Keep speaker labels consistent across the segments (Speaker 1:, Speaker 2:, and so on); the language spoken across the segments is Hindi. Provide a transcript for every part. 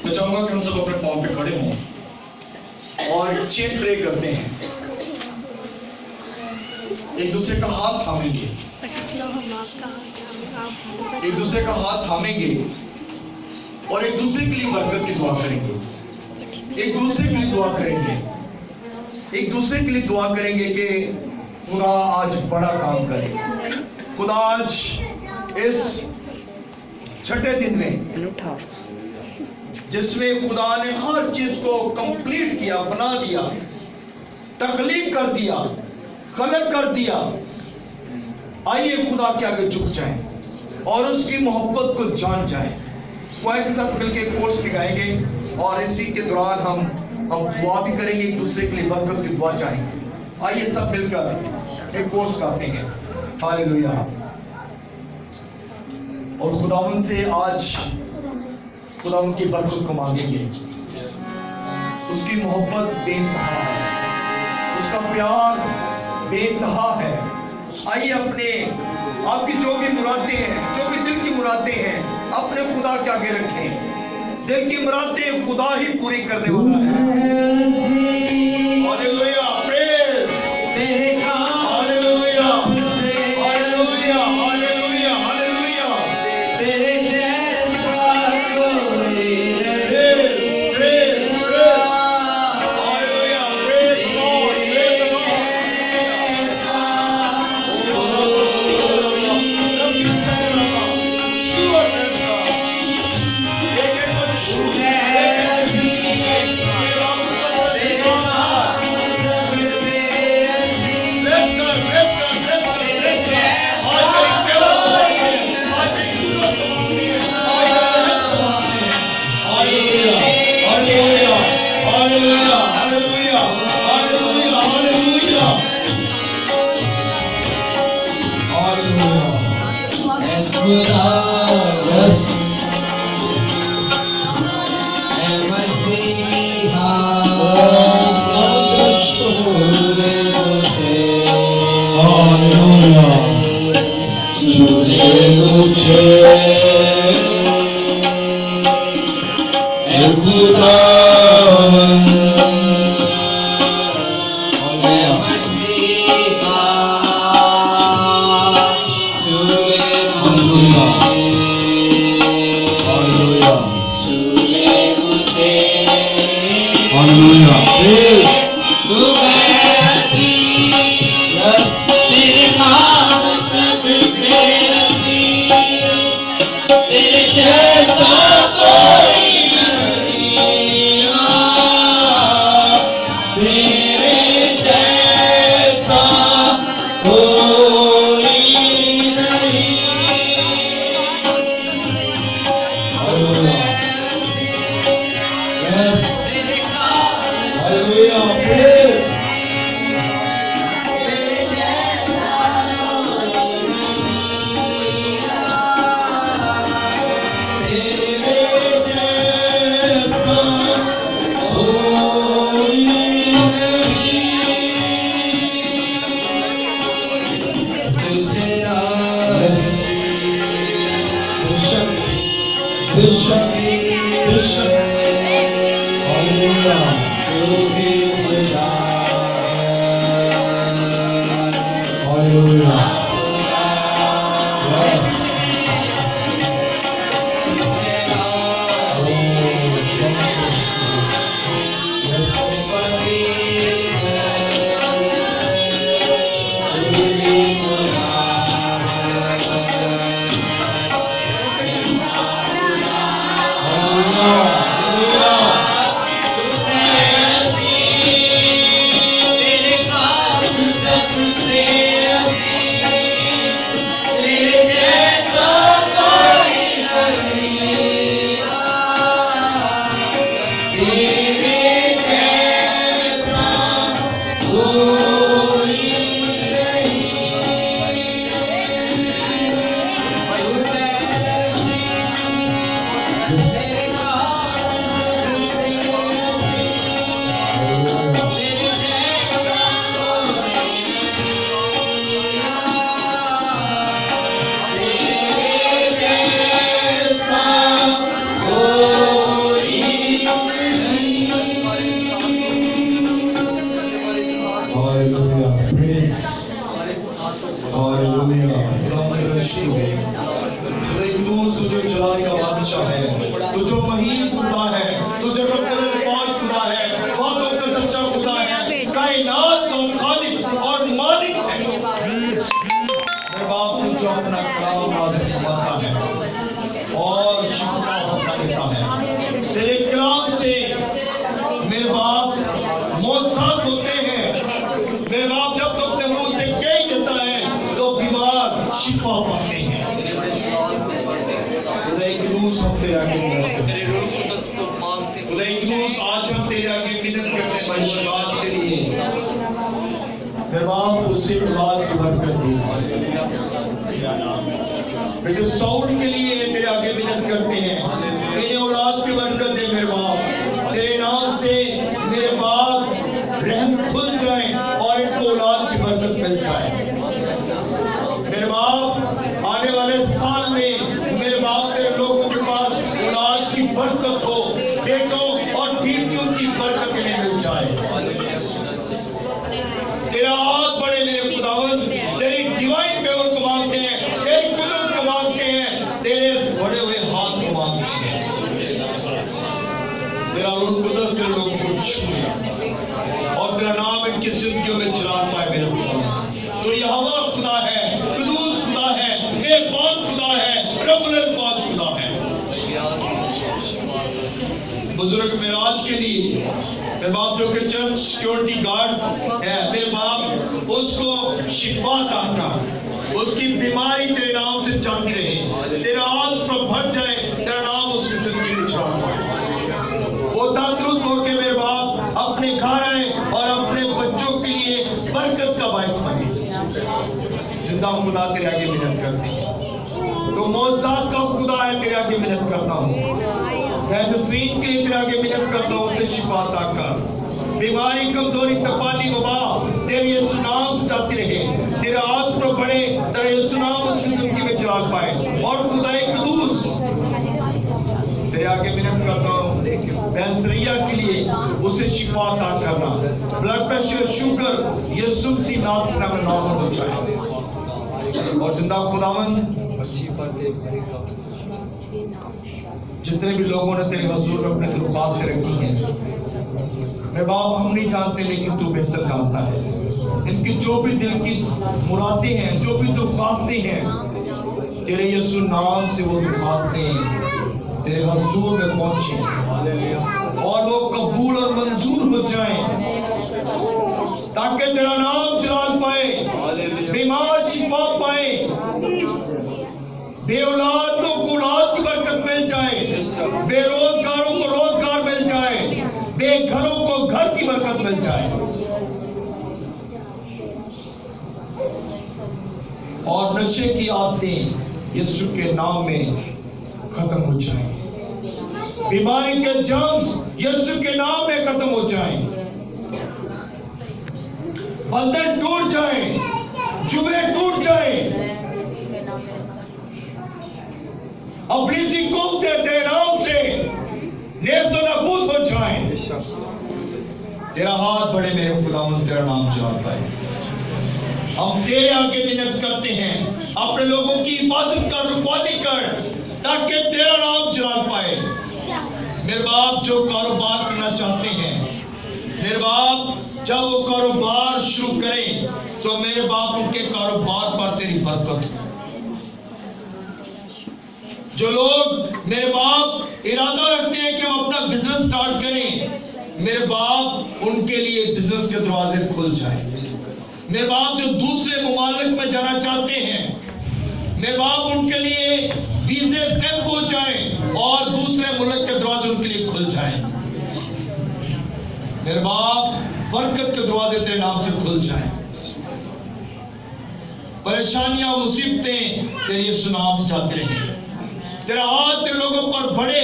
Speaker 1: मैं चाहूंगा कि हम सब अपने पांव पे खड़े हों और चेन प्रे करते हैं। एक दूसरे का हाथ थामेंगे, एक दूसरे का हाथ थामेंगे और एक दूसरे के लिए बरकत की दुआ करेंगे। एक दूसरे के लिए दुआ करेंगे, एक दूसरे के लिए दुआ करेंगे कि खुदा आज बड़ा काम करे। खुदा आज इस छठे दिन में जिसमें खुदा ने हर चीज को कंप्लीट किया, बना दिया, तख्लीक कर दिया, खलक कर दिया, आइए खुदा के आगे झुक जाएं और उसकी मोहब्बत को जान जाएं। क्वायर के साथ मिलकर कोर्स भी गाएंगे और इसी के दौरान हम दुआ भी करेंगे, एक दूसरे के लिए बरकत की दुआ चाहेंगे। आइए सब मिलकर एक कोर्स गाते हैं। हालेलुया। और खुदावन से आज खुदावन की बरकत को मांगेंगे। उसकी मोहब्बत बेइंतहा है, उसका प्यार बेइंतहा है। आइए अपने आपकी जो भी मुरादें हैं, जो भी दिल की मुरादें हैं, अपने खुदा के आगे रखें। दिल की मुरादें खुदा ही पूरी करने वाला है। हालेलुया, प्रेज तेरे काम, हालेलुया, हालेलुया, हालेलुया, हालेलुया। तेरे जैसा कोई नहीं, praise, praise, hallelujah, praise God, praise God. खुदा है, तू जो महीन खुदा है, तू जो रब्बुल पाश खुदा है, वादों का सच्चा खुदा है, कायनात का खालिक और मालिक है। मेरे बाप, तू जो अपना कलाम नाज़िल फरमाता है और शिफा देता है, तेरे कलाम से मेरे बाप मौजूद होते हैं। मेरे बाप, जब तो अपने मुंह से कह देता है तो बीमार शिफा पाते हैं। खुदा इकलूस हम तेरे आगे खुदा इकलूस आज हम तेरे आगे मिन्नत करते हैं बरकत के लिए। मेरे बाप, उससे औलाद की बरकत दी। बेटे साउल के लिए तेरे आगे मिन्नत करते हैं, मेरे औलाद की बरकत दे। मेरे बाप, तेरे नाम से मेरे बाप रहम खुल जाए और इनको औलाद की बरकत मिल जाए। मेरे बाप, आने वाले साल में मेरे बाप तेरे लोगों के पास औलाद की बरकत हो, बेटों और बेटियों की बरकत इन्हें मिल जाए। तेरा हाथ बड़े मेरे खुदावंद, तेरी डिवाइन फेवर को मांगते हैं, तेरी कुदरत को मांगते हैं, तेरे बड़े हुए हाथ को मांगते हैं। तेरा रूह कुदस के लोगों को छूए और तेरा नाम इनकी जिंदगियों में चला पाए। मेरे खुदा, तो यहोवा खुदा है, कुदूस खुदा है, मेहरबान खुदा है, रब्बुल पाक खुदा है। बुजुर्ग मेराज के लिए मेरे बाप जो कि चर्च सिक्योरिटी गार्ड है, मेरे बाप उसको शिफा अता कर, उसकी बीमारी तेरे नाम से जाती रहे, तेरा हाथ पर भर जाए, तेरा नाम उसकी जिंदगी में छा पाए। वो तंदुरुस्त होकर मेरे बाप अपने घर आए और अपने बच्चों के लिए बरकत का बायस बने। जिंदा खुदा तेरे आगे मिन्नत करते हैं, तो मौजूद का खुदा है, तेरे आगे मिन्नत करता हूँ। मैं नसरीन के लिए तेरे आगे मिन्नत करता हूँ, उसे शिफा अता कर। बीमारी, कमजोरी, तपाली, वबा तेरे यीशु नाम से जाती रहे, तेरा हाथ पर बढ़े, तेरा यीशु नाम उसकी जिंदगी में चला पाए। और खुदाए कुदूस तेरे आगे मिन्नत करता हूँ, बैंसरिया के लिए उसे शिफा अता करना, ब्लड प्रेशर, शुगर यीशु मसीह नाम में नॉर्मल हो जाए। और जिंदा खुदावंद, जितने भी लोगों ने तेरे हुजूर में अपने दरख्वास्त रखी है, मैं बाप हम नहीं जानते लेकिन तू बेहतर जानता है। इनकी जो भी दिल की मुरादें हैं, जो भी दरख्वास्तें हैं, तेरे यीशु नाम से वो दरख्वास्तें तेरे हुजूर में पहुंचे और वो कबूल और मंजूर हो जाएं, ताकि तेरा नाम जलाल पाए, बीमार शिफा पाए, बेऔलादों को औलाद की बरकत मिल जाए, बेरोजगारों को रोजगार मिल जाए, बेघरों को घर की बरकत मिल जाए, और नशे की आदतें यीशु के नाम में खत्म हो जाएं, बीमारी के जर्म्स यीशु के नाम में खत्म हो जाएं, बंधन टूट जाए, जुबे टूट जाए, अबलीसी कुफ्ते तेरे नाम से नेस्त नाबूद हो जाए। तेरा हाथ बड़े मेरे खुदावंद, तेरा नाम जान पाए। हम तेरे आगे मिन्नत करते हैं, अपने लोगों की हिफाजत कर, रुकवानी कर, ताकि तेरा नाम जान पाए। मेरे बाप जो कारोबार करना चाहते हैं, मेरे बाप जब वो कारोबार शुरू करें तो मेरे बाप उनके कारोबार पर तेरी बरकत हो। जो लोग मेरे बाप इरादा रखते हैं कि हम अपना बिजनेस स्टार्ट करें, मेरे बाप उनके लिए बिजनेस के दरवाजे खुल जाए। मेरे बाप जो दूसरे मुमालिक में जाना चाहते हैं, मेरे बाप उनके लिए वीजे स्टैंप हो जाए और दूसरे मुल्क के दरवाजे उनके लिए खुल जाए। मेरे बाप बरकत के दरवाजे तेरे नाम से खुल जाए। परेशानियां, मुसीबतें तेरे यीशु नाम से जाते रहे, तेरा हाथ तेरे लोगों पर बढ़े,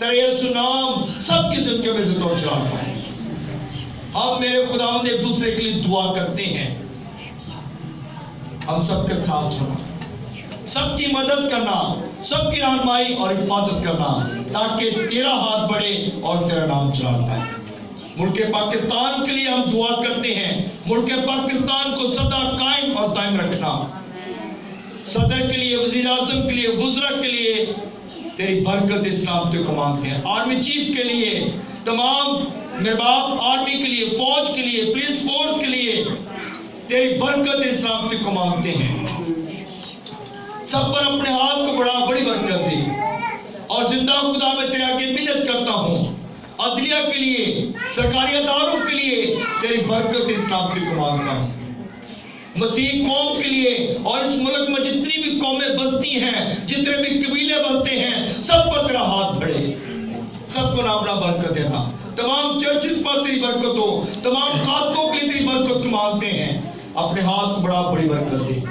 Speaker 1: तेरा यीशु नाम सबकी जिंदगी में से तोड़ चढ़ा पाए। हम मेरे खुदावंद एक दूसरे के लिए दुआ करते हैं, हम सबके साथ होना, सबकी मदद करना, सबकी रहनुमाई और हिफाजत करना, ताकि तेरा हाथ बढ़े और तेरा नाम चढ़ा पाए। मुल्क पाकिस्तान के लिए हम दुआ करते हैं, मुल्क पाकिस्तान को सदा कायम और दायम रखना, सदर के लिए, वजीर आजम के लिए, वुज़रा के लिए, तेरी बरकत इस सलामती को मांगते हैं। आर्मी चीफ के लिए, तमाम मेरे बाप आर्मी के लिए, फौज के लिए, पुलिस फोर्स के लिए तेरी बरकत इस सलामती को मांगते हैं। सब पर अपने हाथ को बढ़ा, बड़ी बरकत दे। और जिंदा खुदा मैं तेरे आगे मिन्नत करता हूं, अदलिया के लिए, सरकारी अदारों के लिए तेरी बरकत इस सलामती को मांगता हूं। मसीह कौम के लिए और इस मुल्क में जितनी भी कौमें बसती हैं, जितने भी कबीले बसते हैं, सब पर तेरा हाथ बढ़े, सबको नामना बरकत देना। तमाम चर्चिस पर तेरी बरकत हो, तमाम खातों के लिए तेरी बरकत को मांगते हैं। अपने हाथ को बड़ा, बड़ी बरकत दे।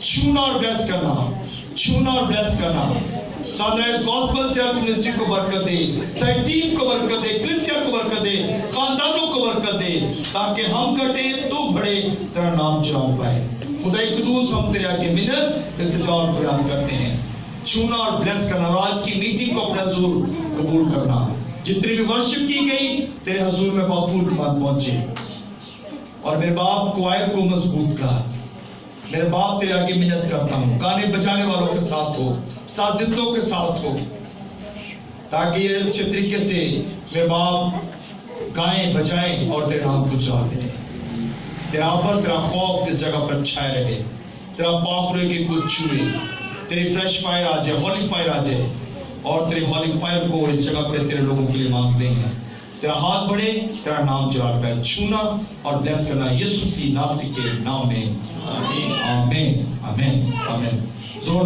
Speaker 1: छूना और ब्लेस करना, छूना और ब्लेस करना। सनराइज गॉस्पेल चर्च मिनिस्ट्री को बरकत दे, सारी टीम को बरकत दे, कलीसिया को बरकत दे, खानदानों को बरकत दे, ताकि हम कटे तू बढ़े, तेरा नाम चलाओ पाए। खुदा कुदूस हम तेरे आगे मिन्नत इल्तिजा और बयान करते हैं। छूना और ब्लेस करना, और आज की मीटिंग को अपना हुजूर कबूल करना। जितनी भी वर्शिप की गई तेरे हुजूर में बखूबी बात पहुंचे। और मेरे बाप क्वायर को मजबूत कर। मेरे बाप तेरे आगे मिन्नत करता हूँ, गाने बजाने वालों के साथ हो, साजिदों के साथ हो, ताकि ये अच्छे तरीके से मेरे बाप गाएं बजाएं और तेरे नाम को चाहते हैं। तेरा अबर, तेरा खौफ इस जगह पर छाए रहे, तेरा पाप रोए के कुछ छुए, तेरी फ्रेश फायर आ जाए, हॉली फायर आ जाए, और तेरे हॉली फायर को इस जगह पे तेरे लोगों के लिए मांगते हैं। तेरा हाथ बढ़े, तेरा नाम चला पाए। छूना और ब्लेस करना यीशु मसीह नासरी के नाम में। आमीन, आमीन, आमीन, आमीन।